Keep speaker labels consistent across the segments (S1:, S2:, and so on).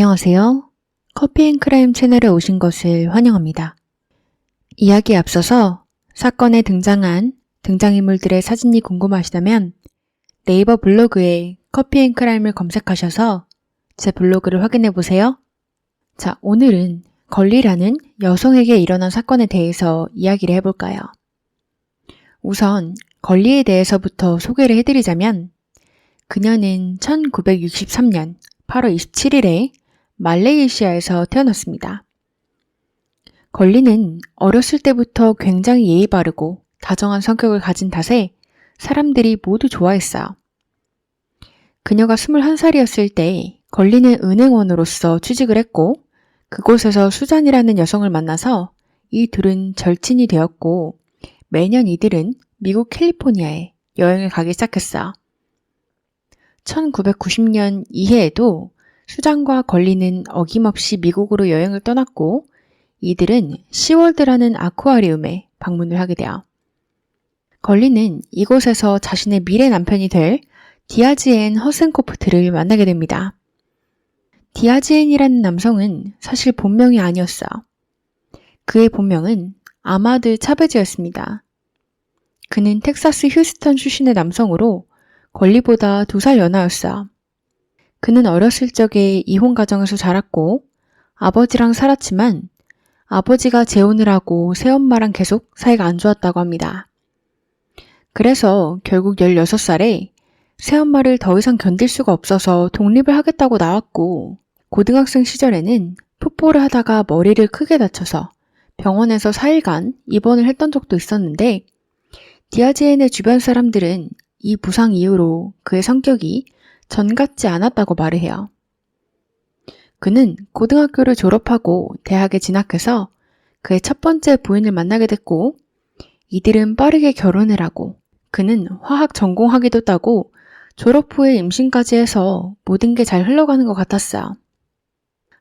S1: 안녕하세요. 커피앤크라임 채널에 오신 것을 환영합니다. 이야기에 앞서서 사건에 등장한 등장인물들의 사진이 궁금하시다면 네이버 블로그에 커피앤크라임을 검색하셔서 제 블로그를 확인해 보세요. 자, 오늘은 걸리라는 여성에게 일어난 사건에 대해서 이야기를 해볼까요? 우선 걸리에 대해서부터 소개를 해드리자면 그녀는 1963년 8월 27일에 말레이시아에서 태어났습니다. 걸리는 어렸을 때부터 굉장히 예의 바르고 다정한 성격을 가진 탓에 사람들이 모두 좋아했어요. 그녀가 21살이었을 때 걸리는 은행원으로서 취직을 했고 그곳에서 수잔이라는 여성을 만나서 이 둘은 절친이 되었고 매년 이들은 미국 캘리포니아에 여행을 가기 시작했어요. 1990년 이해에도 수잔과 걸리는 어김없이 미국으로 여행을 떠났고 이들은 시월드라는 아쿠아리움에 방문을 하게 돼요. 걸리는 이곳에서 자신의 미래 남편이 될 디아즈앤 허센코프트를 만나게 됩니다. 디아즈앤이라는 남성은 사실 본명이 아니었어요. 그의 본명은 아마드 차베즈였습니다. 그는 텍사스 휴스턴 출신의 남성으로 걸리보다 2살 연하였어요. 그는 어렸을 적에 이혼 가정에서 자랐고 아버지랑 살았지만 아버지가 재혼을 하고 새엄마랑 계속 사이가 안 좋았다고 합니다. 그래서 결국 16살에 새엄마를 더 이상 견딜 수가 없어서 독립을 하겠다고 나왔고 고등학생 시절에는 풋볼을 하다가 머리를 크게 다쳐서 병원에서 4일간 입원을 했던 적도 있었는데 디아즈앤의 주변 사람들은 이 부상 이후로 그의 성격이 전 같지 않았다고 말을 해요. 그는 고등학교를 졸업하고 대학에 진학해서 그의 첫 번째 부인을 만나게 됐고 이들은 빠르게 결혼을 하고 그는 화학 전공학위도 따고 졸업 후에 임신까지 해서 모든 게 잘 흘러가는 것 같았어요.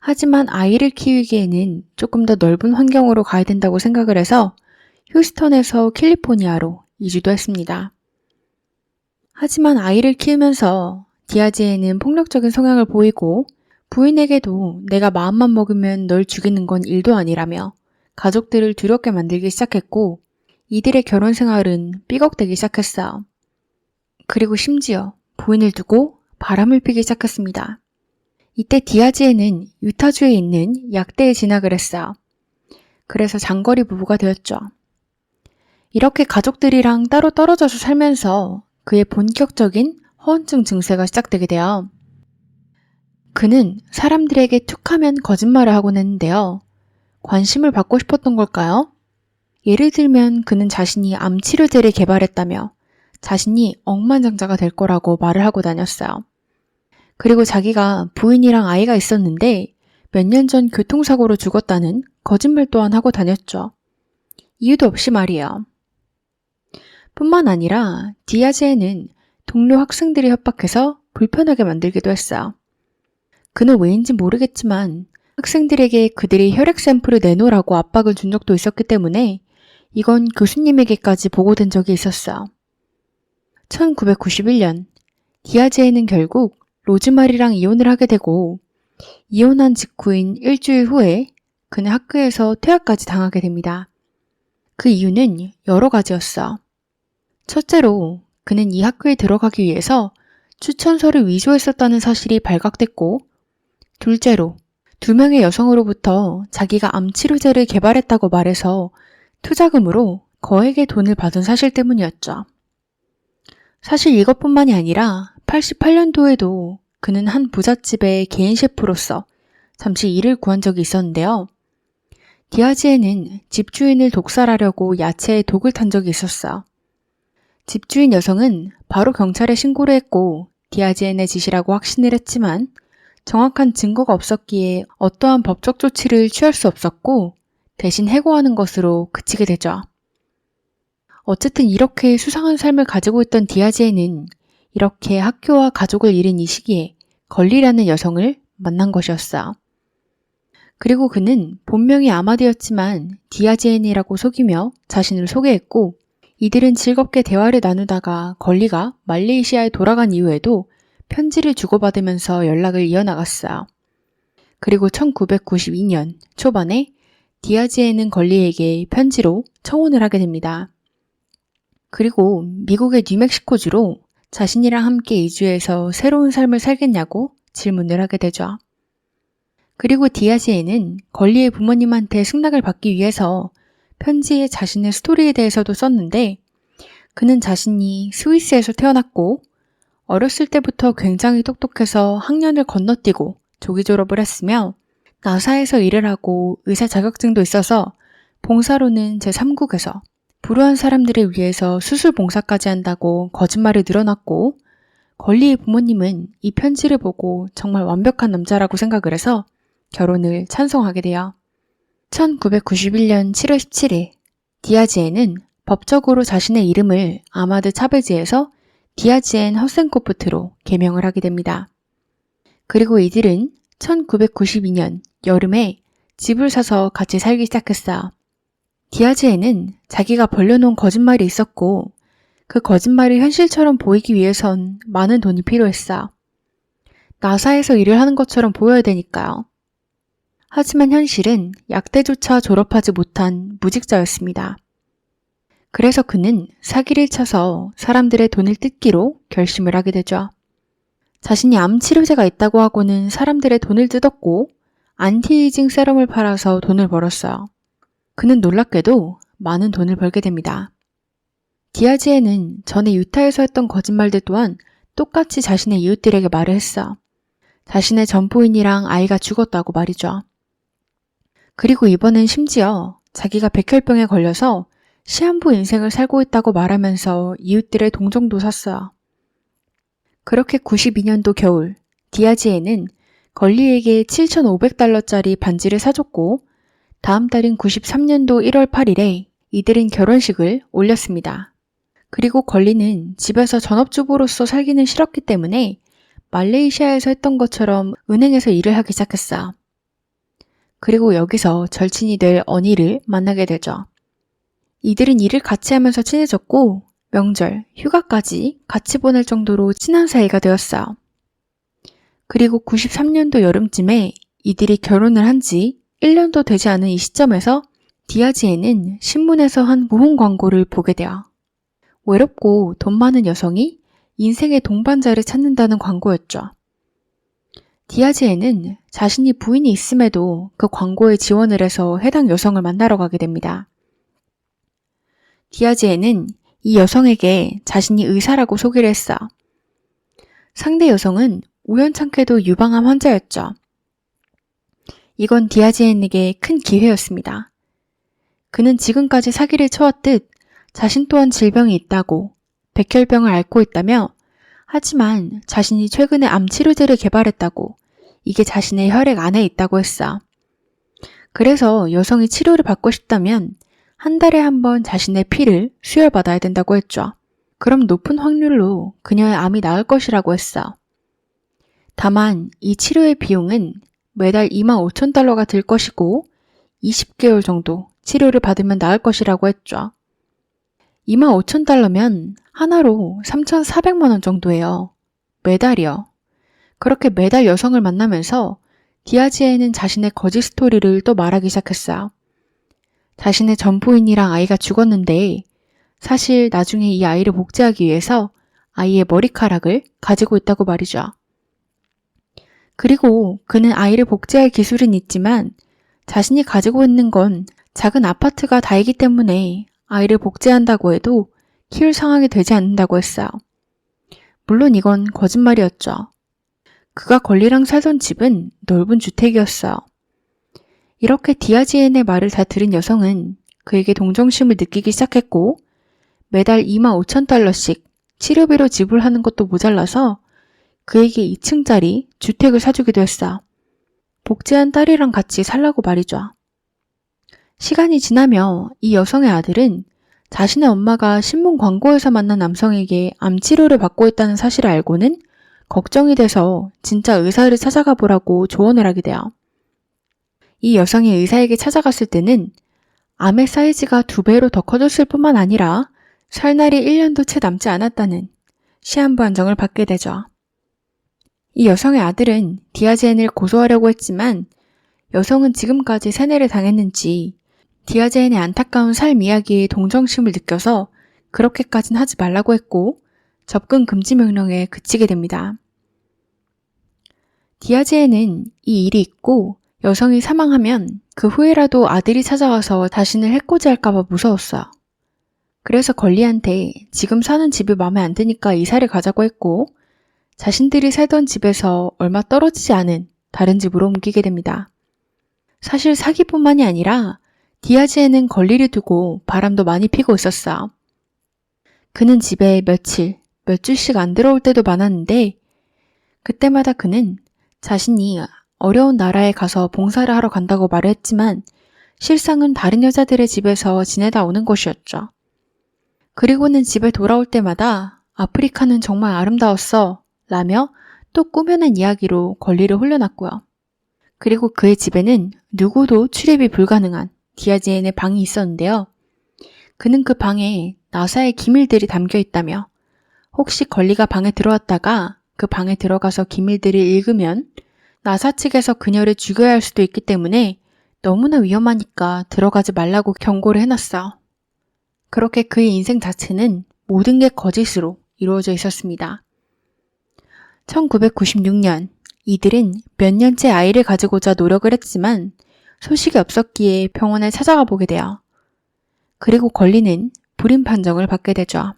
S1: 하지만 아이를 키우기에는 조금 더 넓은 환경으로 가야 된다고 생각을 해서 휴스턴에서 캘리포니아로 이주도 했습니다. 하지만 아이를 키우면서 디아즈에는 폭력적인 성향을 보이고 부인에게도 내가 마음만 먹으면 널 죽이는 건 일도 아니라며 가족들을 두렵게 만들기 시작했고 이들의 결혼 생활은 삐걱대기 시작했어요. 그리고 심지어 부인을 두고 바람을 피기 시작했습니다. 이때 디아즈에는 유타주에 있는 약대에 진학을 했어요. 그래서 장거리 부부가 되었죠. 이렇게 가족들이랑 따로 떨어져서 살면서 그의 본격적인 허언증 증세가 시작되게 돼요. 그는 사람들에게 툭하면 거짓말을 하곤 했는데요. 관심을 받고 싶었던 걸까요? 예를 들면 그는 자신이 암 치료제를 개발했다며 자신이 억만장자가 될 거라고 말을 하고 다녔어요. 그리고 자기가 부인이랑 아이가 있었는데 몇 년 전 교통사고로 죽었다는 거짓말 또한 하고 다녔죠. 이유도 없이 말이에요. 뿐만 아니라 디아즈에는 동료 학생들이 협박해서 불편하게 만들기도 했어요. 그는 왜인지 모르겠지만 학생들에게 그들이 혈액 샘플을 내놓으라고 압박을 준 적도 있었기 때문에 이건 교수님에게까지 보고된 적이 있었어요. 1991년 디아즈에는 결국 로즈마리랑 이혼을 하게 되고 이혼한 직후인 일주일 후에 그는 학교에서 퇴학까지 당하게 됩니다. 그 이유는 여러 가지였어. 첫째로 그는 이 학교에 들어가기 위해서 추천서를 위조했었다는 사실이 발각됐고 둘째로 2명의 여성으로부터 자기가 암치료제를 개발했다고 말해서 투자금으로 거액의 돈을 받은 사실 때문이었죠. 사실 이것뿐만이 아니라 88년도에도 그는 한 부잣집의 개인 셰프로서 잠시 일을 구한 적이 있었는데요. 디아즈에는 집주인을 독살하려고 야채에 독을 탄 적이 있었어요. 집주인 여성은 바로 경찰에 신고를 했고 디아즈엔의 짓이라고 확신을 했지만 정확한 증거가 없었기에 어떠한 법적 조치를 취할 수 없었고 대신 해고하는 것으로 그치게 되죠. 어쨌든 이렇게 수상한 삶을 가지고 있던 디아즈엔은 이렇게 학교와 가족을 잃은 이 시기에 걸리라는 여성을 만난 것이었어요. 그리고 그는 본명이 아마드였지만 디아즈엔이라고 속이며 자신을 소개했고 이들은 즐겁게 대화를 나누다가 걸리가 말레이시아에 돌아간 이후에도 편지를 주고받으면서 연락을 이어나갔어요. 그리고 1992년 초반에 디아즈에는 걸리에게 편지로 청혼을 하게 됩니다. 그리고 미국의 뉴멕시코주로 자신이랑 함께 이주해서 새로운 삶을 살겠냐고 질문을 하게 되죠. 그리고 디아즈에는 걸리의 부모님한테 승낙을 받기 위해서 편지에 자신의 스토리에 대해서도 썼는데 그는 자신이 스위스에서 태어났고 어렸을 때부터 굉장히 똑똑해서 학년을 건너뛰고 조기 졸업을 했으며 나사에서 일을 하고 의사 자격증도 있어서 봉사로는 제3국에서 불우한 사람들을 위해서 수술 봉사까지 한다고 거짓말을 늘어놨고 걸리의 부모님은 이 편지를 보고 정말 완벽한 남자라고 생각을 해서 결혼을 찬성하게 돼요. 1991년 7월 17일 디아즈에는 법적으로 자신의 이름을 아마드 차베즈에서 디아즈엔 허센코프트로 개명을 하게 됩니다. 그리고 이들은 1992년 여름에 집을 사서 같이 살기 시작했어요. 디아즈에는 자기가 벌려놓은 거짓말이 있었고 그 거짓말이 현실처럼 보이기 위해선 많은 돈이 필요했어요. 나사에서 일을 하는 것처럼 보여야 되니까요. 하지만 현실은 약대조차 졸업하지 못한 무직자였습니다. 그래서 그는 사기를 쳐서 사람들의 돈을 뜯기로 결심을 하게 되죠. 자신이 암 치료제가 있다고 하고는 사람들의 돈을 뜯었고 안티에이징 세럼을 팔아서 돈을 벌었어요. 그는 놀랍게도 많은 돈을 벌게 됩니다. 디아즈에는 전에 유타에서 했던 거짓말들 또한 똑같이 자신의 이웃들에게 말을 했어. 자신의 전부인이랑 아이가 죽었다고 말이죠. 그리고 이번엔 심지어 자기가 백혈병에 걸려서 시한부 인생을 살고 있다고 말하면서 이웃들의 동정도 샀어요. 그렇게 92년도 겨울 디아즈에는 걸리에게 7,500달러짜리 반지를 사줬고 다음 달인 93년도 1월 8일에 이들은 결혼식을 올렸습니다. 그리고 걸리는 집에서 전업주부로서 살기는 싫었기 때문에 말레이시아에서 했던 것처럼 은행에서 일을 하기 시작했어. 그리고 여기서 절친이 될 언니를 만나게 되죠. 이들은 일을 같이 하면서 친해졌고 명절, 휴가까지 같이 보낼 정도로 친한 사이가 되었어요. 그리고 93년도 여름쯤에 이들이 결혼을 한 지 1년도 되지 않은 이 시점에서 디아즈에는 신문에서 한 무혼 광고를 보게 돼요. 외롭고 돈 많은 여성이 인생의 동반자를 찾는다는 광고였죠. 디아즈에는 자신이 부인이 있음에도 그 광고에 지원을 해서 해당 여성을 만나러 가게 됩니다. 디아즈에는 이 여성에게 자신이 의사라고 소개를 했어. 상대 여성은 우연찮게도 유방암 환자였죠. 이건 디아즈에에게 큰 기회였습니다. 그는 지금까지 사기를 쳐왔듯 자신 또한 질병이 있다고 백혈병을 앓고 있다며 하지만 자신이 최근에 암 치료제를 개발했다고 이게 자신의 혈액 안에 있다고 했어. 그래서 여성이 치료를 받고 싶다면 한 달에 한 번 자신의 피를 수혈받아야 된다고 했죠. 그럼 높은 확률로 그녀의 암이 나을 것이라고 했어. 다만 이 치료의 비용은 매달 25,000달러가 들 것이고 20개월 정도 치료를 받으면 나을 것이라고 했죠. 25,000달러면 하나로 3,400만 원 정도예요. 매달이요. 그렇게 매달 여성을 만나면서 디아즈에는 자신의 거짓 스토리를 또 말하기 시작했어요. 자신의 전부인이랑 아이가 죽었는데 사실 나중에 이 아이를 복제하기 위해서 아이의 머리카락을 가지고 있다고 말이죠. 그리고 그는 아이를 복제할 기술은 있지만 자신이 가지고 있는 건 작은 아파트가 다이기 때문에 아이를 복제한다고 해도 키울 상황이 되지 않는다고 했어요. 물론 이건 거짓말이었죠. 그가 걸리랑 살던 집은 넓은 주택이었어요. 이렇게 디아즈엔의 말을 다 들은 여성은 그에게 동정심을 느끼기 시작했고 매달 25,000달러씩 치료비로 지불하는 것도 모자라서 그에게 2층짜리 주택을 사주기도 했어. 복제한 딸이랑 같이 살라고 말이죠. 시간이 지나며 이 여성의 아들은 자신의 엄마가 신문 광고에서 만난 남성에게 암 치료를 받고 있다는 사실을 알고는 걱정이 돼서 진짜 의사를 찾아가 보라고 조언을 하게 돼요. 이 여성이 의사에게 찾아갔을 때는 암의 사이즈가 2배로 더 커졌을 뿐만 아니라 살 날이 1년도 채 남지 않았다는 시한부 한정을 받게 되죠. 이 여성의 아들은 디아제엔을 고소하려고 했지만 여성은 지금까지 세뇌를 당했는지 디아제엔의 안타까운 삶 이야기에 동정심을 느껴서 그렇게까진 하지 말라고 했고 접근 금지 명령에 그치게 됩니다. 디아제엔은 이 일이 있고 여성이 사망하면 그 후에라도 아들이 찾아와서 자신을 해코지할까봐 무서웠어요. 그래서 걸리한테 지금 사는 집이 마음에 안 드니까 이사를 가자고 했고 자신들이 살던 집에서 얼마 떨어지지 않은 다른 집으로 옮기게 됩니다. 사실 사기뿐만이 아니라 디아제엔은 걸리를 두고 바람도 많이 피고 있었어요. 그는 집에 며칠, 몇 주씩 안 들어올 때도 많았는데 그때마다 그는 자신이 어려운 나라에 가서 봉사를 하러 간다고 말을 했지만 실상은 다른 여자들의 집에서 지내다 오는 것이었죠. 그리고는 집에 돌아올 때마다 아프리카는 정말 아름다웠어 라며 또 꾸며낸 이야기로 걸리를 홀려놨고요. 그리고 그의 집에는 누구도 출입이 불가능한 디아제엔의 방이 있었는데요. 그는 그 방에 나사의 기밀들이 담겨 있다며 혹시 걸리가 방에 들어왔다가 그 방에 들어가서 기밀들을 읽으면 나사 측에서 그녀를 죽여야 할 수도 있기 때문에 너무나 위험하니까 들어가지 말라고 경고를 해놨어. 그렇게 그의 인생 자체는 모든 게 거짓으로 이루어져 있었습니다. 1996년 이들은 몇 년째 아이를 가지고자 노력을 했지만 소식이 없었기에 병원에 찾아가 보게 돼요. 그리고 걸리는 불임 판정을 받게 되죠.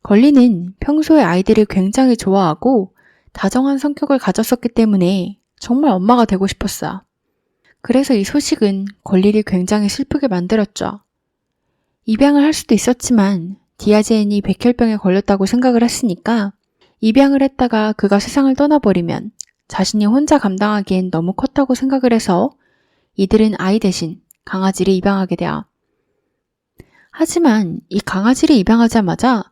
S1: 걸리는 평소에 아이들을 굉장히 좋아하고 다정한 성격을 가졌었기 때문에 정말 엄마가 되고 싶었어요. 그래서 이 소식은 걸리를 굉장히 슬프게 만들었죠. 입양을 할 수도 있었지만 디아제엔이 백혈병에 걸렸다고 생각을 했으니까 입양을 했다가 그가 세상을 떠나버리면 자신이 혼자 감당하기엔 너무 컸다고 생각을 해서 이들은 아이 대신 강아지를 입양하게 돼요. 하지만 이 강아지를 입양하자마자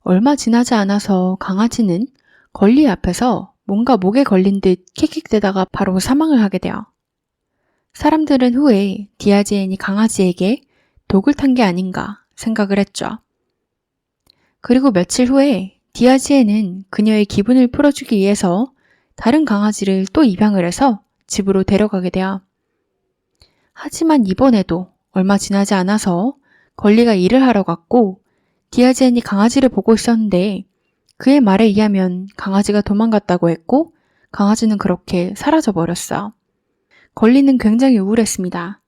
S1: 얼마 지나지 않아서 강아지는 걸리 앞에서 뭔가 목에 걸린 듯 킥킥대다가 바로 사망을 하게 돼요. 사람들은 후에 디아제엔이 강아지에게 독을 탄 게 아닌가 생각을 했죠. 그리고 며칠 후에 디아제엔은 그녀의 기분을 풀어주기 위해서 다른 강아지를 또 입양을 해서 집으로 데려가게 돼요. 하지만 이번에도 얼마 지나지 않아서 걸리가 일을 하러 갔고 디아제엔이 강아지를 보고 있었는데 그의 말에 의하면 강아지가 도망갔다고 했고 강아지는 그렇게 사라져버렸어. 걸리는 굉장히 우울했습니다.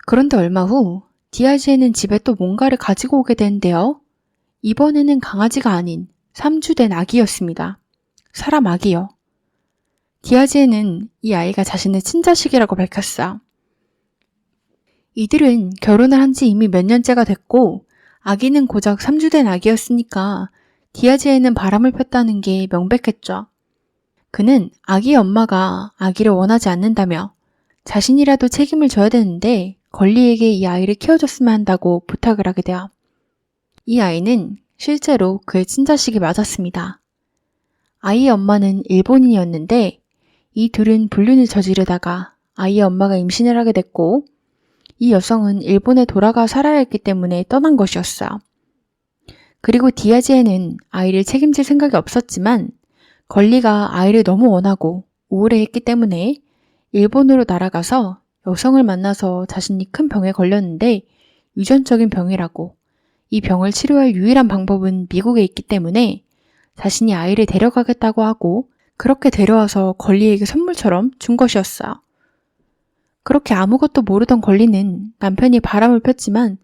S1: 그런데 얼마 후 디아제엔은 집에 또 뭔가를 가지고 오게 되는데요. 이번에는 강아지가 아닌 3주 된 아기였습니다. 사람 아기요. 디아제엔은 이 아이가 자신의 친자식이라고 밝혔어. 이들은 결혼을 한 지 이미 몇 년째가 됐고 아기는 고작 3주 된 아기였으니까 디아제엔은 바람을 폈다는 게 명백했죠. 그는 아기의 엄마가 아기를 원하지 않는다며 자신이라도 책임을 져야 되는데 걸리에게 이 아이를 키워줬으면 한다고 부탁을 하게 돼요. 이 아이는 실제로 그의 친자식이 맞았습니다. 아이의 엄마는 일본인이었는데 이 둘은 불륜을 저지르다가 아이의 엄마가 임신을 하게 됐고 이 여성은 일본에 돌아가 살아야 했기 때문에 떠난 것이었어요. 그리고 디아제엔은 아이를 책임질 생각이 없었지만 걸리가 아이를 너무 원하고 우울해했기 때문에 일본으로 날아가서 여성을 만나서 자신이 큰 병에 걸렸는데 유전적인 병이라고 이 병을 치료할 유일한 방법은 미국에 있기 때문에 자신이 아이를 데려가겠다고 하고 그렇게 데려와서 걸리에게 선물처럼 준 것이었어요. 그렇게 아무것도 모르던 걸리는 남편이 바람을 폈지만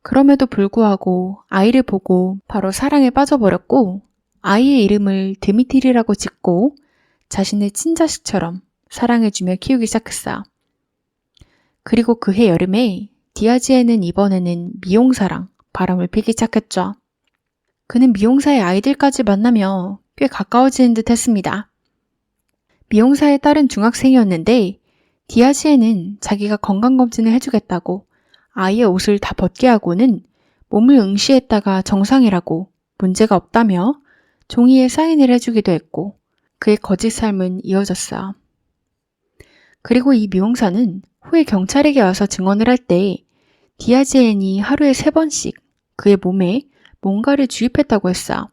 S1: 그럼에도 불구하고 아이를 보고 바로 사랑에 빠져버렸고 아이의 이름을 드미트리라고 짓고 자신의 친자식처럼 사랑해주며 키우기 시작했어요. 그리고 그해 여름에 디아제엔은 이번에는 미용사랑 바람을 피기 시작했죠. 그는 미용사의 아이들까지 만나며 꽤 가까워지는 듯 했습니다. 미용사의 딸은 중학생이었는데 디아제엔은 자기가 건강검진을 해주겠다고 아이의 옷을 다 벗게 하고는 몸을 응시했다가 정상이라고 문제가 없다며 종이에 사인을 해주기도 했고 그의 거짓 삶은 이어졌어요. 그리고 이 미용사는 후에 경찰에게 와서 증언을 할 때 디아제엔이 하루에 3번씩 그의 몸에 뭔가를 주입했다고 했어요.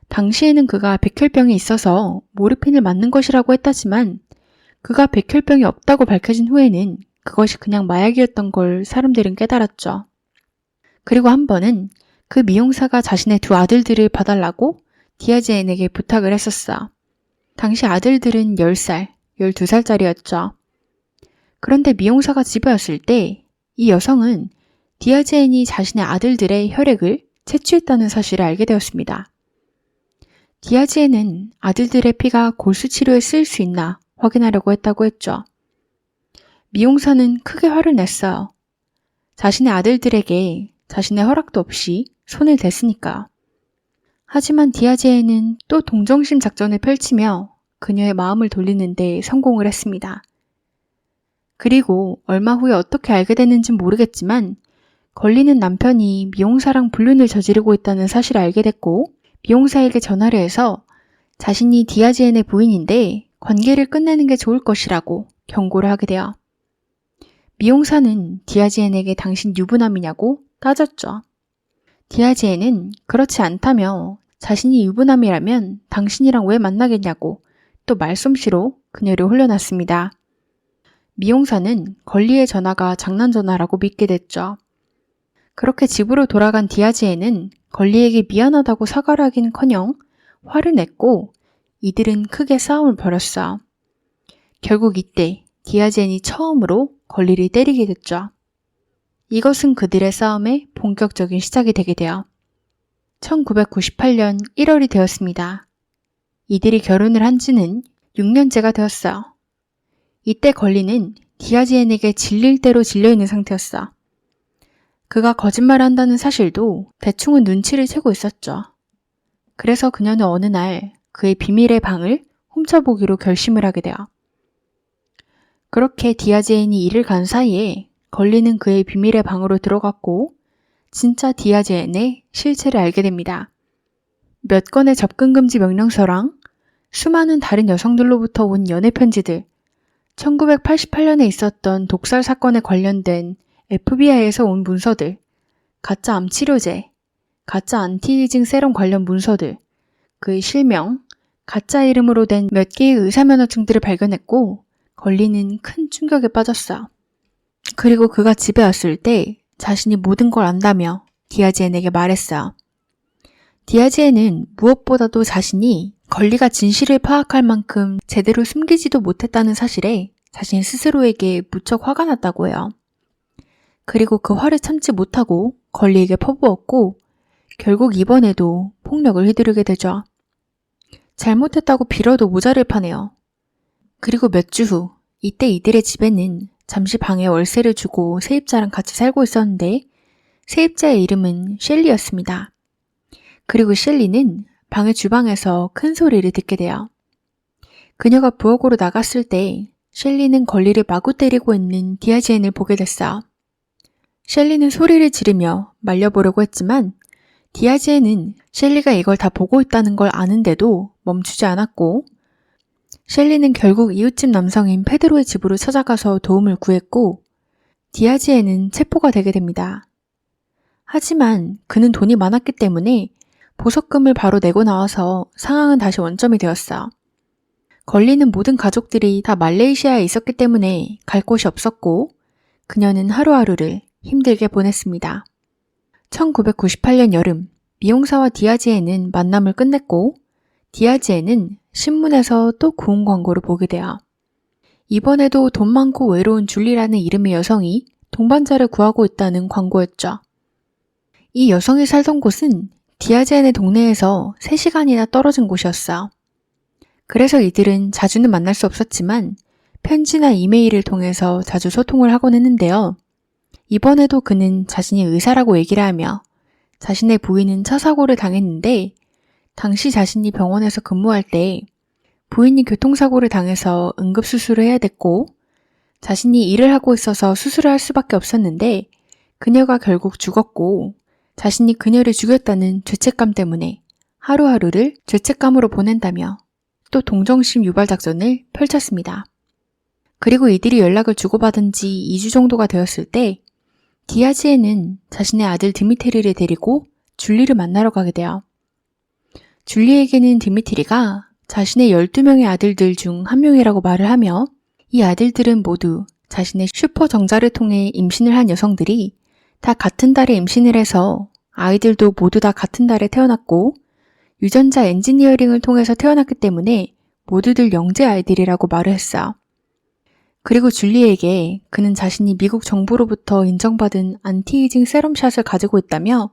S1: 당시에는 그가 백혈병이 있어서 모르핀을 맞는 것이라고 했다지만 그가 백혈병이 없다고 밝혀진 후에는 그것이 그냥 마약이었던 걸 사람들은 깨달았죠. 그리고 한 번은 그 미용사가 자신의 두 아들들을 봐달라고 디아즈엔에게 부탁을 했었어. 당시 아들들은 10살, 12살짜리였죠. 그런데 미용사가 집에 왔을 때 이 여성은 디아즈엔이 자신의 아들들의 혈액을 채취했다는 사실을 알게 되었습니다. 디아즈엔은 아들들의 피가 골수 치료에 쓰일 수 있나 확인하려고 했다고 했죠. 미용사는 크게 화를 냈어요. 자신의 아들들에게 자신의 허락도 없이 손을 댔으니까. 하지만 디아즈엔은 또 동정심 작전을 펼치며 그녀의 마음을 돌리는 데 성공을 했습니다. 그리고 얼마 후에 어떻게 알게 됐는진 모르겠지만 걸리는 남편이 미용사랑 불륜을 저지르고 있다는 사실을 알게 됐고 미용사에게 전화를 해서 자신이 디아즈엔의 부인인데 관계를 끝내는 게 좋을 것이라고 경고를 하게 돼요. 미용사는 디아즈엔에게 당신 유부남이냐고 따졌죠. 디아즈엔은 그렇지 않다며 자신이 유부남이라면 당신이랑 왜 만나겠냐고 또 말솜씨로 그녀를 홀려놨습니다. 미용사는 걸리의 전화가 장난 전화라고 믿게 됐죠. 그렇게 집으로 돌아간 디아즈엔은 걸리에게 미안하다고 사과를 하기는커녕 화를 냈고 이들은 크게 싸움을 벌였어. 결국 이때 디아즈엔이 처음으로 걸리를 때리게 됐죠. 이것은 그들의 싸움의 본격적인 시작이 되게 돼요. 1998년 1월이 되었습니다. 이들이 결혼을 한 지는 6년째가 되었어요. 이때 걸리는 디아즈엔에게 질릴 대로 질려있는 상태였어. 그가 거짓말을 한다는 사실도 대충은 눈치를 채고 있었죠. 그래서 그녀는 어느 날 그의 비밀의 방을 훔쳐보기로 결심을 하게 돼요. 그렇게 디아즈엔이 일을 간 사이에 걸리는 그의 비밀의 방으로 들어갔고 진짜 디아즈엔의 실체를 알게 됩니다. 몇 건의 접근금지 명령서랑 수많은 다른 여성들로부터 온 연애 편지들, 1988년에 있었던 독살 사건에 관련된 FBI에서 온 문서들, 가짜 암 치료제, 가짜 안티에이징 세럼 관련 문서들, 그의 실명, 가짜 이름으로 된 몇 개의 의사면허증들을 발견했고 걸리는 큰 충격에 빠졌어요. 그리고 그가 집에 왔을 때 자신이 모든 걸 안다며 디아즈엔에게 말했어요. 디아즈엔은 무엇보다도 자신이 걸리가 진실을 파악할 만큼 제대로 숨기지도 못했다는 사실에 자신 스스로에게 무척 화가 났다고 해요. 그리고 그 화를 참지 못하고 걸리에게 퍼부었고 결국 이번에도 폭력을 휘두르게 되죠. 잘못했다고 빌어도 모자를 파네요. 그리고 몇 주 후 이때 이들의 집에는 잠시 방에 월세를 주고 세입자랑 같이 살고 있었는데 세입자의 이름은 셸리였습니다. 그리고 셸리는 방의 주방에서 큰 소리를 듣게 돼요. 그녀가 부엌으로 나갔을 때 셸리는 걸리를 마구 때리고 있는 디아즈엔을 보게 됐어요. 셸리는 소리를 지르며 말려보려고 했지만 디아즈엔은 셸리가 이걸 다 보고 있다는 걸 아는데도 멈추지 않았고 셸리는 결국 이웃집 남성인 페드로의 집으로 찾아가서 도움을 구했고 디아즈엔은 체포가 되게 됩니다. 하지만 그는 돈이 많았기 때문에 보석금을 바로 내고 나와서 상황은 다시 원점이 되었어요. 걸리는 모든 가족들이 다 말레이시아에 있었기 때문에 갈 곳이 없었고 그녀는 하루하루를 힘들게 보냈습니다. 1998년 여름 미용사와 디아즈엔은 만남을 끝냈고 디아즈엔은 신문에서 또 구운 광고를 보게 돼요. 이번에도 돈 많고 외로운 줄리라는 이름의 여성이 동반자를 구하고 있다는 광고였죠. 이 여성이 살던 곳은 디아즈엔의 동네에서 3시간이나 떨어진 곳이었어요. 그래서 이들은 자주는 만날 수 없었지만 편지나 이메일을 통해서 자주 소통을 하곤 했는데요. 이번에도 그는 자신이 의사라고 얘기를 하며 자신의 부인은 차 사고를 당했는데 당시 자신이 병원에서 근무할 때 부인이 교통사고를 당해서 응급수술을 해야 됐고 자신이 일을 하고 있어서 수술을 할 수밖에 없었는데 그녀가 결국 죽었고 자신이 그녀를 죽였다는 죄책감 때문에 하루하루를 죄책감으로 보낸다며 또 동정심 유발 작전을 펼쳤습니다. 그리고 이들이 연락을 주고받은 지 2주 정도가 되었을 때 디아즈엔은 자신의 아들 드미테리를 데리고 줄리를 만나러 가게 돼요. 줄리에게는 드미트리가 자신의 12명의 아들들 중 한 명이라고 말을 하며 이 아들들은 모두 자신의 슈퍼 정자를 통해 임신을 한 여성들이 다 같은 달에 임신을 해서 아이들도 모두 다 같은 달에 태어났고 유전자 엔지니어링을 통해서 태어났기 때문에 모두들 영재 아이들이라고 말을 했어. 그리고 줄리에게 그는 자신이 미국 정부로부터 인정받은 안티에이징 세럼샷을 가지고 있다며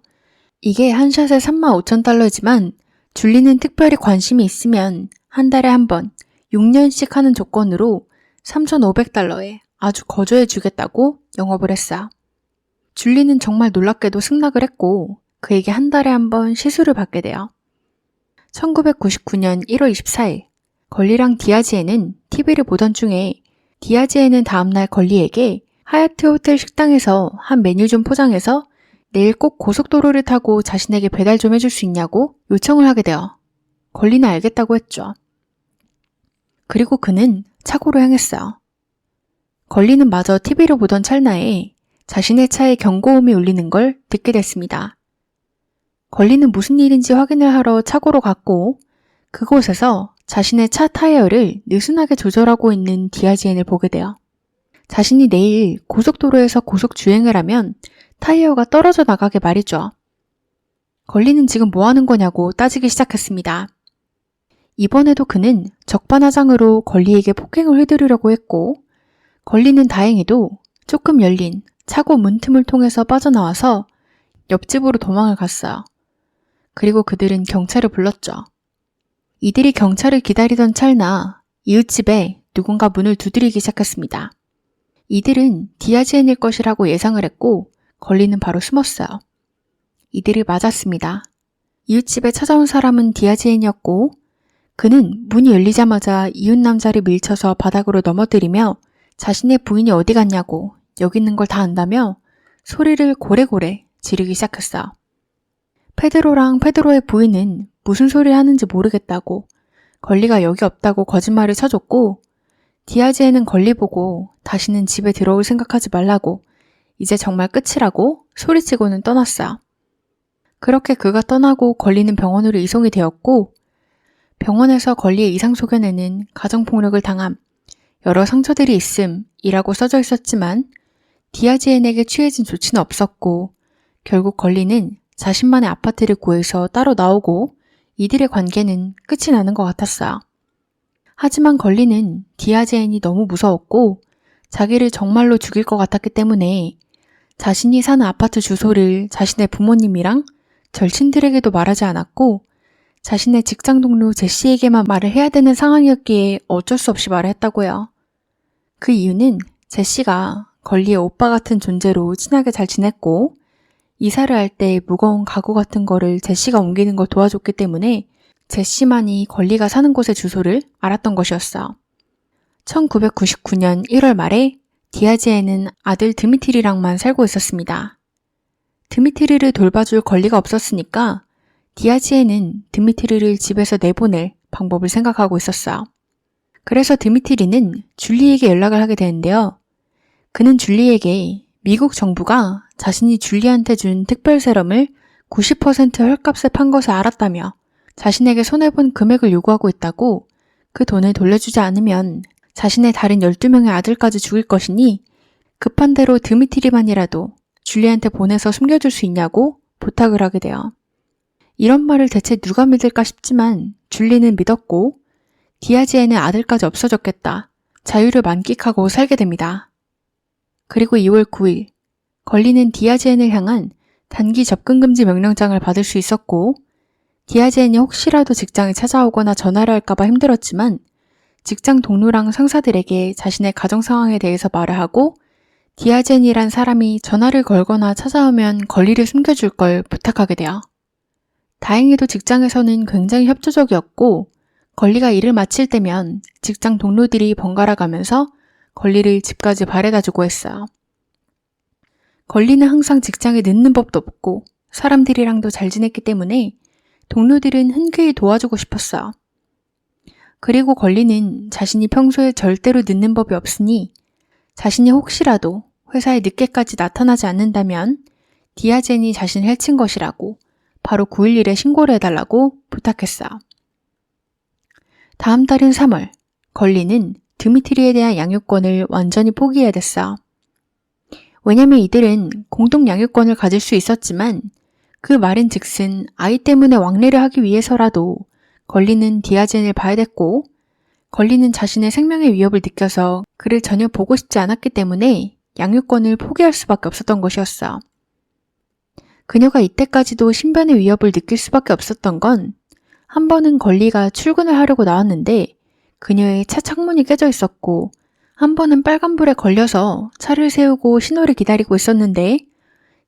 S1: 이게 한 샷에 35,000달러지만 줄리는 특별히 관심이 있으면 한 달에 한 번 6년씩 하는 조건으로 3,500달러에 아주 거저해 주겠다고 영업을 했어. 줄리는 정말 놀랍게도 승낙을 했고 그에게 한 달에 한 번 시술을 받게 돼요. 1999년 1월 24일 걸리랑 디아지에는 TV를 보던 중에 디아지에는 다음날 걸리에게 하얏트 호텔 식당에서 한 메뉴 좀 포장해서 내일 꼭 고속도로를 타고 자신에게 배달 좀 해줄 수 있냐고 요청을 하게 돼요. 걸리는 알겠다고 했죠. 그리고 그는 차고로 향했어요. 걸리는 마저 TV를 보던 찰나에 자신의 차에 경고음이 울리는 걸 듣게 됐습니다. 걸리는 무슨 일인지 확인을 하러 차고로 갔고 그곳에서 자신의 차 타이어를 느슨하게 조절하고 있는 디아지엔을 보게 돼요. 자신이 내일 고속도로에서 고속 주행을 하면 타이어가 떨어져 나가게 말이죠. 걸리는 지금 뭐 하는 거냐고 따지기 시작했습니다. 이번에도 그는 적반하장으로 걸리에게 폭행을 휘두르려고 했고 걸리는 다행히도 조금 열린 차고 문틈을 통해서 빠져나와서 옆집으로 도망을 갔어요. 그리고 그들은 경찰을 불렀죠. 이들이 경찰을 기다리던 찰나 이웃집에 누군가 문을 두드리기 시작했습니다. 이들은 디아지엔일 것이라고 예상을 했고 걸리는 바로 숨었어요. 이들이 맞았습니다. 이웃집에 찾아온 사람은 디아지엔이었고 그는 문이 열리자마자 이웃 남자를 밀쳐서 바닥으로 넘어뜨리며 자신의 부인이 어디 갔냐고 여기 있는 걸 다 안다며 소리를 고래고래 지르기 시작했어요. 페드로랑 페드로의 부인은 무슨 소리를 하는지 모르겠다고 걸리가 여기 없다고 거짓말을 쳐줬고 디아지에는 걸리 보고 다시는 집에 들어올 생각하지 말라고 이제 정말 끝이라고 소리치고는 떠났어요. 그렇게 그가 떠나고 걸리는 병원으로 이송이 되었고 병원에서 걸리의 이상소견에는 가정폭력을 당함, 여러 상처들이 있음이라고 써져 있었지만 디아지엔에게 취해진 조치는 없었고 결국 걸리는 자신만의 아파트를 구해서 따로 나오고 이들의 관계는 끝이 나는 것 같았어요. 하지만 걸리는 디아지엔이 너무 무서웠고 자기를 정말로 죽일 것 같았기 때문에 자신이 사는 아파트 주소를 자신의 부모님이랑 절친들에게도 말하지 않았고 자신의 직장 동료 제시에게만 말을 해야 되는 상황이었기에 어쩔 수 없이 말을 했다고요. 그 이유는 제시가 걸리의 오빠 같은 존재로 친하게 잘 지냈고 이사를 할 때 무거운 가구 같은 거를 제시가 옮기는 걸 도와줬기 때문에 제시만이 걸리가 사는 곳의 주소를 알았던 것이었어. 1999년 1월 말에 디아지에는 아들 드미트리랑만 살고 있었습니다. 드미트리를 돌봐줄 걸리가 없었으니까 디아지에는 드미트리를 집에서 내보낼 방법을 생각하고 있었어요. 그래서 드미트리는 줄리에게 연락을 하게 되는데요. 그는 줄리에게 미국 정부가 자신이 줄리한테 준 특별 세럼을 90% 헐값에 판 것을 알았다며 자신에게 손해본 금액을 요구하고 있다고 그 돈을 돌려주지 않으면 자신의 다른 12명의 아들까지 죽일 것이니 급한 대로 드미트리만이라도 줄리한테 보내서 숨겨줄 수 있냐고 부탁을 하게 돼요. 이런 말을 대체 누가 믿을까 싶지만 줄리는 믿었고 디아지에는 아들까지 없어졌겠다. 자유를 만끽하고 살게 됩니다. 그리고 2월 9일 걸리는 디아지엔을 향한 단기 접근금지 명령장을 받을 수 있었고 디아지엔이 혹시라도 직장에 찾아오거나 전화를 할까봐 힘들었지만 직장 동료랑 상사들에게 자신의 가정 상황에 대해서 말을 하고 디아지엔이란 사람이 전화를 걸거나 찾아오면 걸리를 숨겨줄 걸 부탁하게 돼요. 다행히도 직장에서는 굉장히 협조적이었고 걸리가 일을 마칠 때면 직장 동료들이 번갈아 가면서 걸리를 집까지 바래다주고 했어요. 걸리는 항상 직장에 늦는 법도 없고 사람들이랑도 잘 지냈기 때문에 동료들은 흔쾌히 도와주고 싶었어요. 그리고 걸리는 자신이 평소에 절대로 늦는 법이 없으니 자신이 혹시라도 회사에 늦게까지 나타나지 않는다면 디아젠이 자신을 해친 것이라고 바로 911에 신고를 해달라고 부탁했어. 다음 달인 3월, 걸리는 드미트리에 대한 양육권을 완전히 포기해야 됐어. 왜냐면 이들은 공동 양육권을 가질 수 있었지만 그 말인 즉슨 아이 때문에 왕래를 하기 위해서라도 걸리는 디아젠을 봐야 됐고, 걸리는 자신의 생명의 위협을 느껴서 그를 전혀 보고 싶지 않았기 때문에 양육권을 포기할 수밖에 없었던 것이었어. 그녀가 이때까지도 신변의 위협을 느낄 수밖에 없었던 건 한 번은 걸리가 출근을 하려고 나왔는데 그녀의 차 창문이 깨져 있었고, 한 번은 빨간불에 걸려서 차를 세우고 신호를 기다리고 있었는데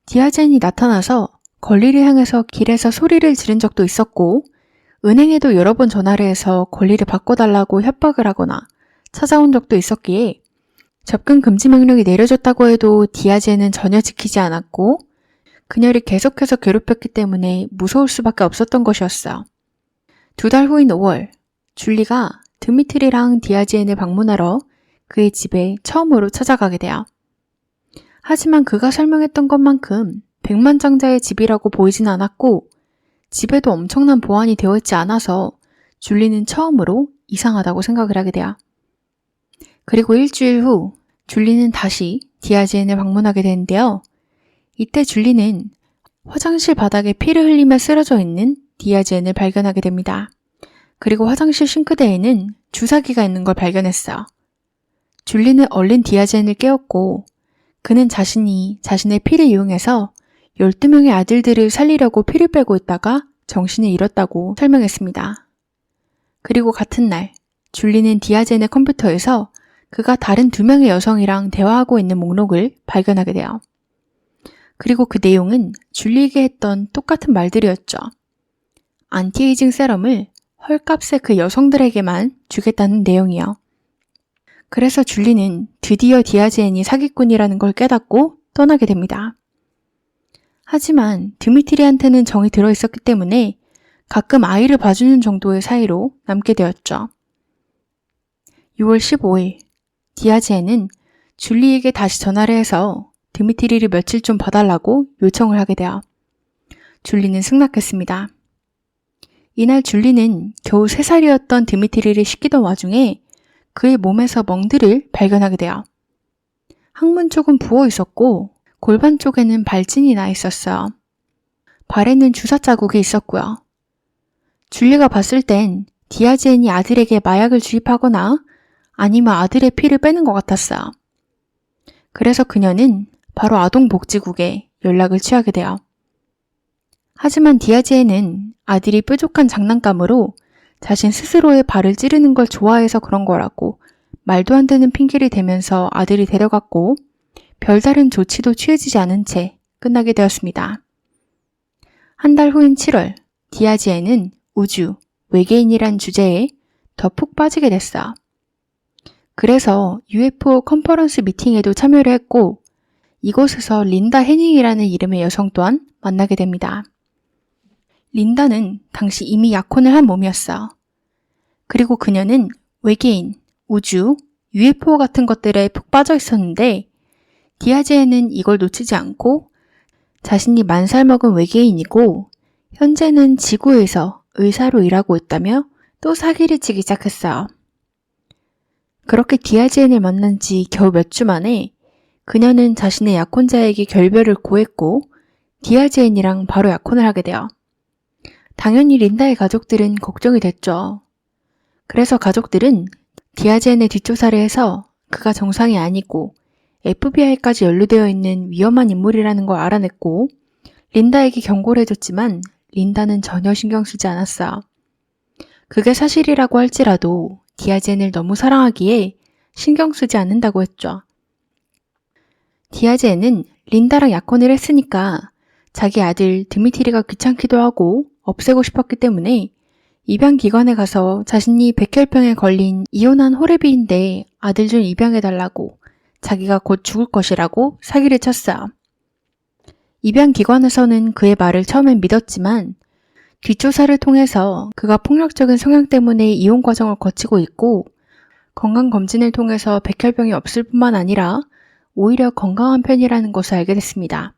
S1: 디아젠이 나타나서 걸리를 향해서 길에서 소리를 지른 적도 있었고, 은행에도 여러 번 전화를 해서 권리를 바꿔달라고 협박을 하거나 찾아온 적도 있었기에 접근 금지 명령이 내려졌다고 해도 디아젠은 전혀 지키지 않았고 그녀를 계속해서 괴롭혔기 때문에 무서울 수밖에 없었던 것이었어. 2달 후인 5월, 줄리가 드미트리랑 디아젠을 방문하러 그의 집에 처음으로 찾아가게 돼요. 하지만 그가 설명했던 것만큼 백만장자의 집이라고 보이진 않았고 집에도 엄청난 보안이 되어 있지 않아서 줄리는 처음으로 이상하다고 생각을 하게 돼요. 그리고 일주일 후 줄리는 다시 디아젠을 방문하게 되는데요. 이때 줄리는 화장실 바닥에 피를 흘리며 쓰러져 있는 디아젠을 발견하게 됩니다. 그리고 화장실 싱크대에는 주사기가 있는 걸 발견했어. 줄리는 얼른 디아젠을 깨웠고 그는 자신이 자신의 피를 이용해서 12명의 아들들을 살리려고 피를 빼고 있다가 정신을 잃었다고 설명했습니다. 그리고 같은 날, 줄리는 디아젠의 컴퓨터에서 그가 다른 2명의 여성이랑 대화하고 있는 목록을 발견하게 돼요. 그리고 그 내용은 줄리에게 했던 똑같은 말들이었죠. 안티에이징 세럼을 헐값에 그 여성들에게만 주겠다는 내용이요. 그래서 줄리는 드디어 디아젠이 사기꾼이라는 걸 깨닫고 떠나게 됩니다. 하지만 드미트리한테는 정이 들어있었기 때문에 가끔 아이를 봐주는 정도의 사이로 남게 되었죠. 6월 15일, 디아젠은 줄리에게 다시 전화를 해서 드미트리를 며칠 좀 봐달라고 요청을 하게 돼요. 줄리는 승낙했습니다. 이날 줄리는 겨우 3살이었던 드미트리를 씻기던 와중에 그의 몸에서 멍들을 발견하게 돼요. 항문 쪽은 부어 있었고 골반 쪽에는 발진이 나 있었어요. 발에는 주사 자국이 있었고요. 줄리가 봤을 땐 디아젠이 아들에게 마약을 주입하거나 아니면 아들의 피를 빼는 것 같았어요. 그래서 그녀는 바로 아동복지국에 연락을 취하게 돼요. 하지만 디아젠은 아들이 뾰족한 장난감으로 자신 스스로의 발을 찌르는 걸 좋아해서 그런 거라고 말도 안 되는 핑계를 대면서 아들이 데려갔고 별다른 조치도 취해지지 않은 채 끝나게 되었습니다. 한 달 후인 7월, 디아젠은 우주, 외계인이란 주제에 더 푹 빠지게 됐어. 그래서 UFO 컨퍼런스 미팅에도 참여를 했고 이곳에서 린다 해닝이라는 이름의 여성 또한 만나게 됩니다. 린다는 당시 이미 약혼을 한 몸이었어. 그리고 그녀는 외계인, 우주, UFO 같은 것들에 푹 빠져 있었는데 디아제는 이걸 놓치지 않고 자신이 10살 먹은 외계인이고 현재는 지구에서 의사로 일하고 있다며 또 사기를 치기 시작했어요. 그렇게 디아젠을 만난 지 겨우 몇 주 만에 그녀는 자신의 약혼자에게 결별을 고했고 디아젠이랑 바로 약혼을 하게 돼요. 당연히 린다의 가족들은 걱정이 됐죠. 그래서 가족들은 디아젠의 뒷조사를 해서 그가 정상이 아니고 FBI까지 연루되어 있는 위험한 인물이라는 걸 알아냈고 린다에게 경고를 해줬지만 린다는 전혀 신경 쓰지 않았어요. 그게 사실이라고 할지라도 디아젠을 너무 사랑하기에 신경 쓰지 않는다고 했죠. 디아젠은 린다랑 약혼을 했으니까 자기 아들 드미트리가 귀찮기도 하고 없애고 싶었기 때문에 입양기관에 가서 자신이 백혈병에 걸린 이혼한 호레비인데 아들 좀 입양해달라고 자기가 곧 죽을 것이라고 사기를 쳤어요. 입양기관에서는 그의 말을 처음엔 믿었지만 뒷조사를 통해서 그가 폭력적인 성향 때문에 이혼 과정을 거치고 있고 건강검진을 통해서 백혈병이 없을 뿐만 아니라 오히려 건강한 편이라는 것을 알게 됐습니다.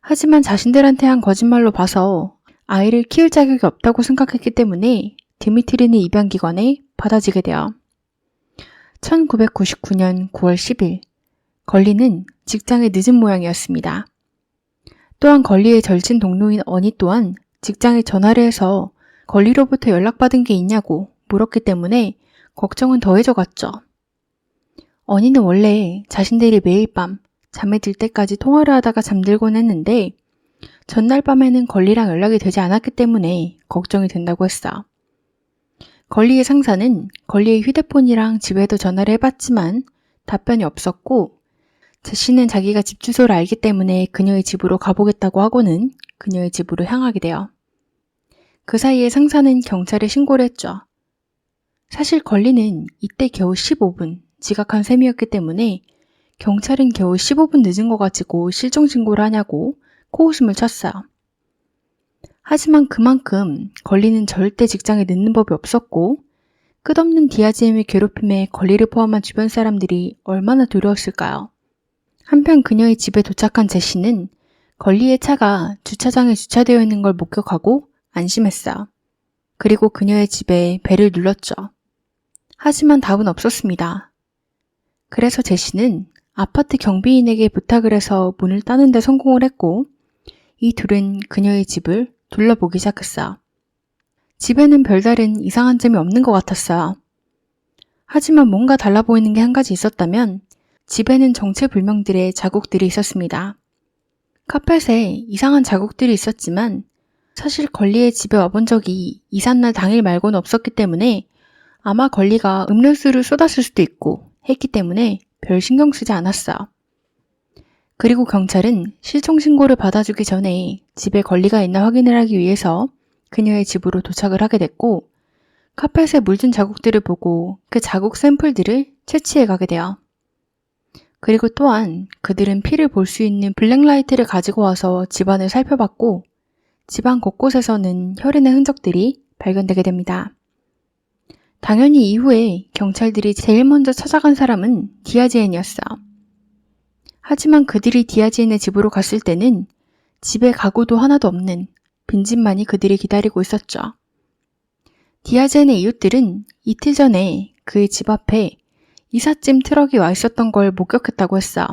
S1: 하지만 자신들한테 한 거짓말로 봐서 아이를 키울 자격이 없다고 생각했기 때문에 드미트리는 입양기관에 받아지게 돼요. 1999년 9월 10일, 걸리는 직장에 늦은 모양이었습니다. 또한 걸리의 절친 동료인 어니 또한 직장에 전화를 해서 걸리로부터 연락받은 게 있냐고 물었기 때문에 걱정은 더해져 갔죠. 어니는 원래 자신들이 매일 밤 잠에 들 때까지 통화를 하다가 잠들곤 했는데 전날 밤에는 걸리랑 연락이 되지 않았기 때문에 걱정이 된다고 했어. 걸리의 상사는 걸리의 휴대폰이랑 집에도 전화를 해봤지만 답변이 없었고 제시는 자기가 집 주소를 알기 때문에 그녀의 집으로 가보겠다고 하고는 그녀의 집으로 향하게 돼요. 그 사이에 상사는 경찰에 신고를 했죠. 사실 걸리는 이때 겨우 15분 지각한 셈이었기 때문에 경찰은 겨우 15분 늦은 거 가지고 실종 신고를 하냐고 코웃음을 쳤어요. 하지만 그만큼 걸리는 절대 직장에 늦는 법이 없었고 끝없는 디아지엠의 괴롭힘에 걸리를 포함한 주변 사람들이 얼마나 두려웠을까요? 한편 그녀의 집에 도착한 제시는 걸리의 차가 주차장에 주차되어 있는 걸 목격하고 안심했어요. 그리고 그녀의 집에 벨을 눌렀죠. 하지만 답은 없었습니다. 그래서 제시는 아파트 경비인에게 부탁을 해서 문을 따는 데 성공을 했고 이 둘은 그녀의 집을 둘러보기 시작했어요. 집에는 별다른 이상한 점이 없는 것 같았어요. 하지만 뭔가 달라 보이는 게 한 가지 있었다면 집에는 정체불명들의 자국들이 있었습니다. 카펫에 이상한 자국들이 있었지만 사실 걸리의 집에 와본 적이 이삿날 당일 말고는 없었기 때문에 아마 걸리가 음료수를 쏟았을 수도 있고 했기 때문에 별 신경 쓰지 않았어요. 그리고 경찰은 실종 신고를 받아주기 전에 집에 걸리가 있나 확인을 하기 위해서 그녀의 집으로 도착을 하게 됐고 카펫에 물든 자국들을 보고 그 자국 샘플들을 채취해 가게 돼요. 그리고 또한 그들은 피를 볼 수 있는 블랙라이트를 가지고 와서 집안을 살펴봤고 집안 곳곳에서는 혈흔의 흔적들이 발견되게 됩니다. 당연히 이후에 경찰들이 제일 먼저 찾아간 사람은 디아지엔이었어. 하지만 그들이 디아지엔의 집으로 갔을 때는 집에 가구도 하나도 없는 빈집만이 그들이 기다리고 있었죠. 디아지엔의 이웃들은 이틀 전에 그의 집 앞에 이삿짐 트럭이 와 있었던 걸 목격했다고 했어.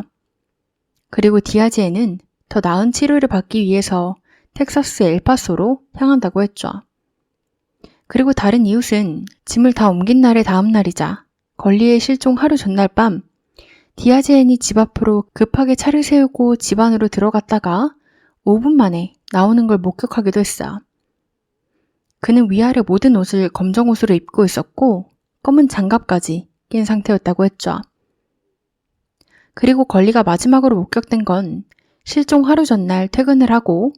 S1: 그리고 디아지엔은 더 나은 치료를 받기 위해서 텍사스 엘파소로 향한다고 했죠. 그리고 다른 이웃은 짐을 다 옮긴 날의 다음 날이자 걸리의 실종 하루 전날 밤 디아지엔이 집 앞으로 급하게 차를 세우고 집 안으로 들어갔다가 5분 만에 나오는 걸 목격하기도 했어. 그는 위아래 모든 옷을 검정 옷으로 입고 있었고 검은 장갑까지 낀 상태였다고 했죠. 그리고 걸리가 마지막으로 목격된 건 실종 하루 전날 퇴근을 하고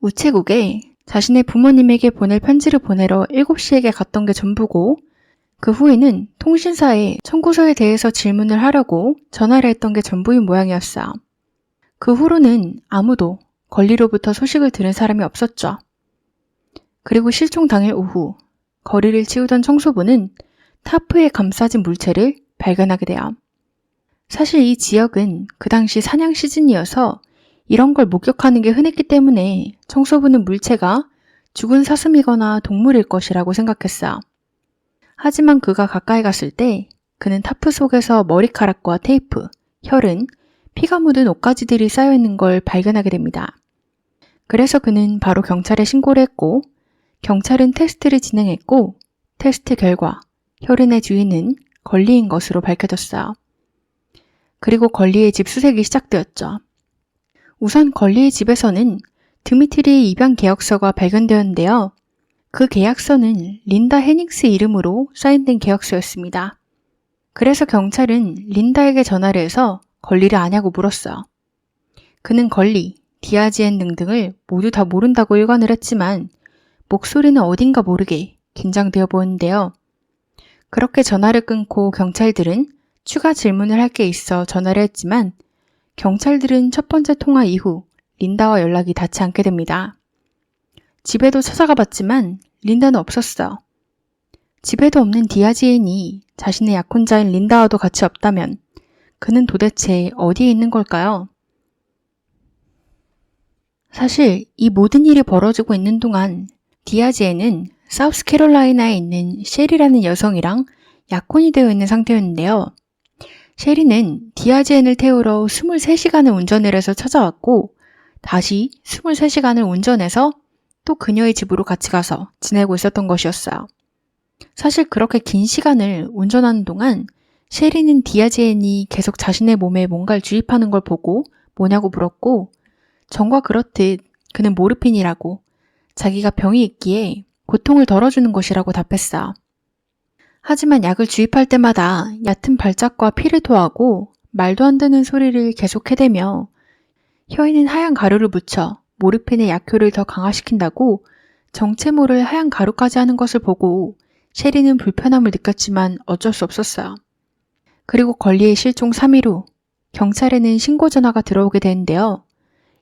S1: 우체국에 자신의 부모님에게 보낼 편지를 보내러 7시에게 갔던 게 전부고 그 후에는 통신사에 청구서에 대해서 질문을 하려고 전화를 했던 게 전부인 모양이었어. 그 후로는 아무도 걸리로부터 소식을 들은 사람이 없었죠. 그리고 실종 당일 오후 거리를 치우던 청소부는 타프에 감싸진 물체를 발견하게 돼요. 사실 이 지역은 그 당시 사냥 시즌이어서 이런 걸 목격하는 게 흔했기 때문에 청소부는 물체가 죽은 사슴이거나 동물일 것이라고 생각했어요. 하지만 그가 가까이 갔을 때 그는 타프 속에서 머리카락과 테이프, 혈흔, 피가 묻은 옷가지들이 쌓여있는 걸 발견하게 됩니다. 그래서 그는 바로 경찰에 신고를 했고 경찰은 테스트를 진행했고 테스트 결과 혈흔의 주인은 걸리인 것으로 밝혀졌어요. 그리고 걸리의 집 수색이 시작되었죠. 우선 걸리의 집에서는 드미트리의 입양 계약서가 발견되었는데요. 그 계약서는 린다 헤닝스 이름으로 사인된 계약서였습니다. 그래서 경찰은 린다에게 전화를 해서 걸리를 아냐고 물었어요. 그는 걸리, 디아지엔 등등을 모두 다 모른다고 일관을 했지만 목소리는 어딘가 모르게 긴장되어 보이는데요. 그렇게 전화를 끊고 경찰들은 추가 질문을 할 게 있어 전화를 했지만 경찰들은 첫 번째 통화 이후 린다와 연락이 닿지 않게 됩니다. 집에도 찾아가 봤지만 린다는 없었어. 집에도 없는 디아지엔이 자신의 약혼자인 린다와도 같이 없다면 그는 도대체 어디에 있는 걸까요? 사실 이 모든 일이 벌어지고 있는 동안 디아즈에는 사우스캐롤라이나에 있는 셰리라는 여성이랑 약혼이 되어 있는 상태였는데요. 셰리는 디아즈엔을 태우러 23시간을 운전을 해서 찾아왔고 다시 23시간을 운전해서 또 그녀의 집으로 같이 가서 지내고 있었던 것이었어요. 사실 그렇게 긴 시간을 운전하는 동안 셰리는 디아즈엔이 계속 자신의 몸에 뭔가를 주입하는 걸 보고 뭐냐고 물었고 전과 그렇듯 그는 모르핀이라고 자기가 병이 있기에 고통을 덜어주는 것이라고 답했어. 하지만 약을 주입할 때마다 얕은 발작과 피를 토하고 말도 안 되는 소리를 계속 해대며 혀에는 하얀 가루를 묻혀 모르핀의 약효를 더 강화시킨다고 정체 모를 하얀 가루까지 하는 것을 보고 셰리는 불편함을 느꼈지만 어쩔 수 없었어요. 그리고 걸리의 실종 3일 후 경찰에는 신고 전화가 들어오게 되는데요.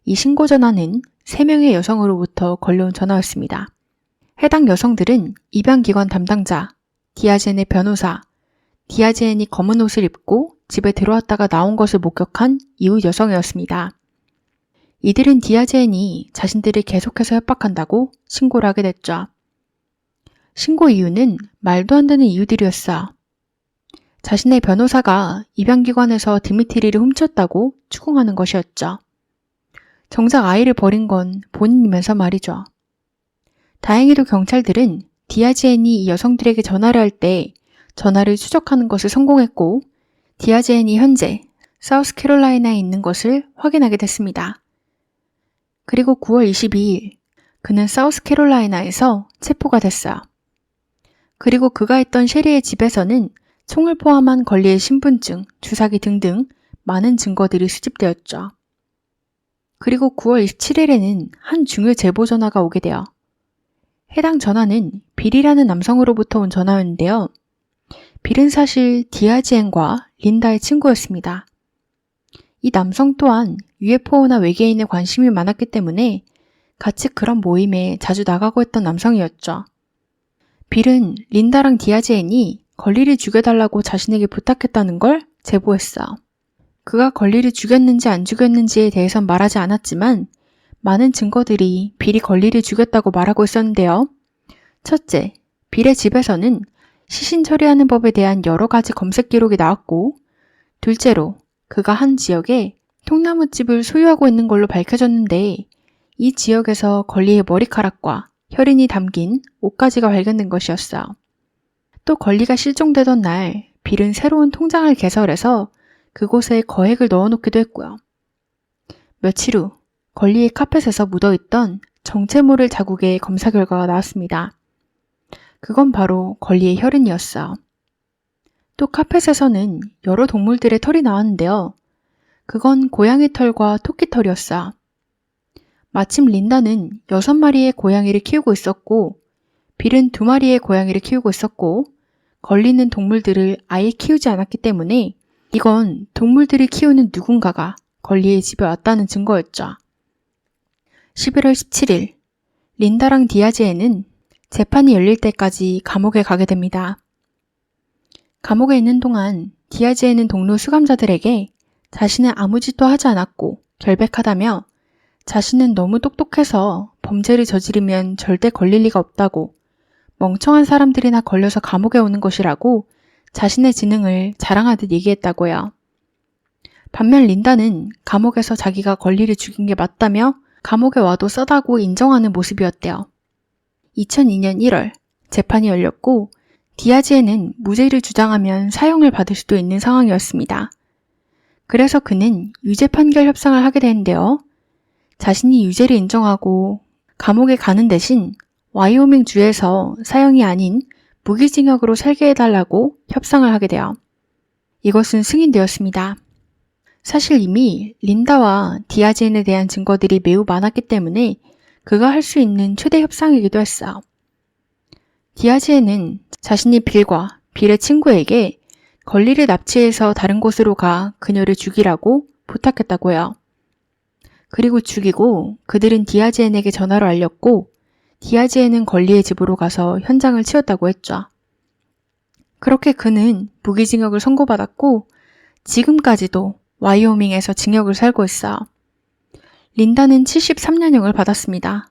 S1: 이 신고 전화는 3명의 여성으로부터 걸려온 전화였습니다. 해당 여성들은 입양기관 담당자, 디아즈엔의 변호사, 디아즈엔이 검은 옷을 입고 집에 들어왔다가 나온 것을 목격한 이웃 여성이었습니다. 이들은 디아즈엔이 자신들을 계속해서 협박한다고 신고를 하게 됐죠. 신고 이유는 말도 안 되는 이유들이었어. 자신의 변호사가 입양기관에서 드미트리를 훔쳤다고 추궁하는 것이었죠. 정작 아이를 버린 건 본인이면서 말이죠. 다행히도 경찰들은 디아즈엔이 이 여성들에게 전화를 할 때 전화를 추적하는 것을 성공했고 디아즈엔이 현재 사우스캐롤라이나에 있는 것을 확인하게 됐습니다. 그리고 9월 22일 그는 사우스캐롤라이나에서 체포가 됐어요. 그리고 그가 있던 셰리의 집에서는 총을 포함한 걸리의 신분증, 주사기 등등 많은 증거들이 수집되었죠. 그리고 9월 27일에는 한 중요 제보 전화가 오게 돼요. 해당 전화는 빌이라는 남성으로부터 온 전화였는데요. 빌은 사실 디아즈엔과 린다의 친구였습니다. 이 남성 또한 UFO나 외계인에 관심이 많았기 때문에 같이 그런 모임에 자주 나가고 했던 남성이었죠. 빌은 린다랑 디아즈엔이 걸리를 죽여달라고 자신에게 부탁했다는 걸 제보했어. 그가 걸리를 죽였는지 안 죽였는지에 대해선 말하지 않았지만 많은 증거들이 빌이 걸리를 죽였다고 말하고 있었는데요. 첫째, 빌의 집에서는 시신 처리하는 법에 대한 여러 가지 검색 기록이 나왔고 둘째로 그가 한 지역에 통나무집을 소유하고 있는 걸로 밝혀졌는데 이 지역에서 걸리의 머리카락과 혈흔이 담긴 옷가지가 발견된 것이었어. 또 걸리가 실종되던 날 빌은 새로운 통장을 개설해서 그곳에 거액을 넣어놓기도 했고요. 며칠 후 걸리의 카펫에서 묻어있던 정체 모를 자국의 검사 결과가 나왔습니다. 그건 바로 걸리의 혈흔이었어. 또 카펫에서는 여러 동물들의 털이 나왔는데요. 그건 고양이 털과 토끼 털이었어. 마침 린다는 6마리의 고양이를 키우고 있었고 빌은 2마리의 고양이를 키우고 있었고 걸리는 동물들을 아예 키우지 않았기 때문에 이건 동물들이 키우는 누군가가 걸리의 집에 왔다는 증거였죠. 11월 17일 린다랑 디아즈엔은 재판이 열릴 때까지 감옥에 가게 됩니다. 감옥에 있는 동안 디아즈엔은 동료 수감자들에게 자신은 아무 짓도 하지 않았고 결백하다며 자신은 너무 똑똑해서 범죄를 저지르면 절대 걸릴 리가 없다고 멍청한 사람들이나 걸려서 감옥에 오는 것이라고 자신의 지능을 자랑하듯 얘기했다고요. 반면 린다는 감옥에서 자기가 걸리를 죽인 게 맞다며 감옥에 와도 싸다고 인정하는 모습이었대요. 2002년 1월 재판이 열렸고 디아즈엔은 무죄를 주장하면 사형을 받을 수도 있는 상황이었습니다. 그래서 그는 유죄 판결 협상을 하게 되는데요. 자신이 유죄를 인정하고 감옥에 가는 대신 와이오밍 주에서 사형이 아닌 무기징역으로 살게 해달라고 협상을 하게 돼요. 이것은 승인되었습니다. 사실 이미 린다와 디아즈엔에 대한 증거들이 매우 많았기 때문에 그가 할 수 있는 최대 협상이기도 했어요. 디아즈엔은 자신이 빌과 빌의 친구에게 걸리를 납치해서 다른 곳으로 가 그녀를 죽이라고 부탁했다고 해요. 그리고 죽이고 그들은 디아즈엔에게 전화로 알렸고 디아즈엔은 걸리의 집으로 가서 현장을 치웠다고 했죠. 그렇게 그는 무기징역을 선고받았고 지금까지도 와이오밍에서 징역을 살고 있어. 린다는 73년형을 받았습니다.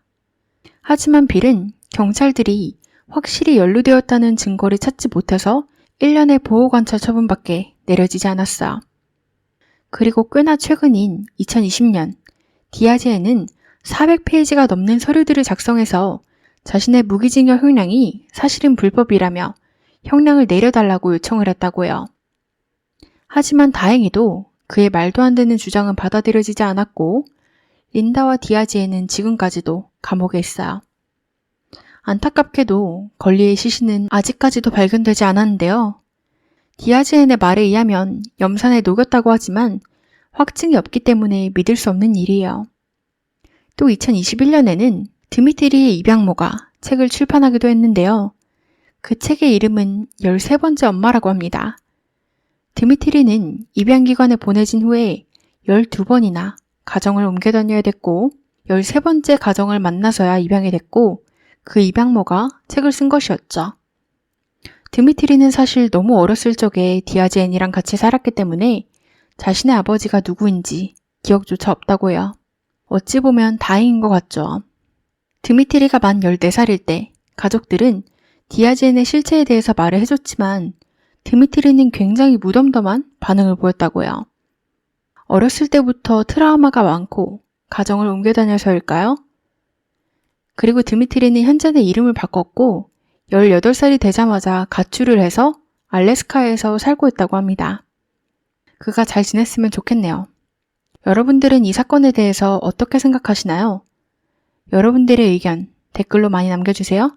S1: 하지만 빌은 경찰들이 확실히 연루되었다는 증거를 찾지 못해서 1년의 보호관찰 처분밖에 내려지지 않았어요. 그리고 꽤나 최근인 2020년, 디아제는 400페이지가 넘는 서류들을 작성해서 자신의 무기징역 형량이 사실은 불법이라며 형량을 내려달라고 요청을 했다고요. 하지만 다행히도 그의 말도 안 되는 주장은 받아들여지지 않았고 린다와 디아제는 지금까지도 감옥에 있어요. 안타깝게도 걸리의 시신은 아직까지도 발견되지 않았는데요. 디아제의 말에 의하면 염산에 녹였다고 하지만 확증이 없기 때문에 믿을 수 없는 일이에요. 또 2021년에는 드미트리의 입양모가 책을 출판하기도 했는데요. 그 책의 이름은 13번째 엄마라고 합니다. 드미트리는 입양기관에 보내진 후에 12번이나 가정을 옮겨 다녀야 됐고 13번째 가정을 만나서야 입양이 됐고 그 입양모가 책을 쓴 것이었죠. 드미트리는 사실 너무 어렸을 적에 디아제엔이랑 같이 살았기 때문에 자신의 아버지가 누구인지 기억조차 없다고 해요. 어찌 보면 다행인 것 같죠. 드미트리가 만 14살일 때 가족들은 디아제엔의 실체에 대해서 말을 해줬지만 드미트리는 굉장히 무덤덤한 반응을 보였다고 해요. 어렸을 때부터 트라우마가 많고 가정을 옮겨 다녀서일까요? 그리고 드미트리는 현재는 이름을 바꿨고 18살이 되자마자 가출을 해서 알래스카에서 살고 있다고 합니다. 그가 잘 지냈으면 좋겠네요. 여러분들은 이 사건에 대해서 어떻게 생각하시나요? 여러분들의 의견 댓글로 많이 남겨주세요.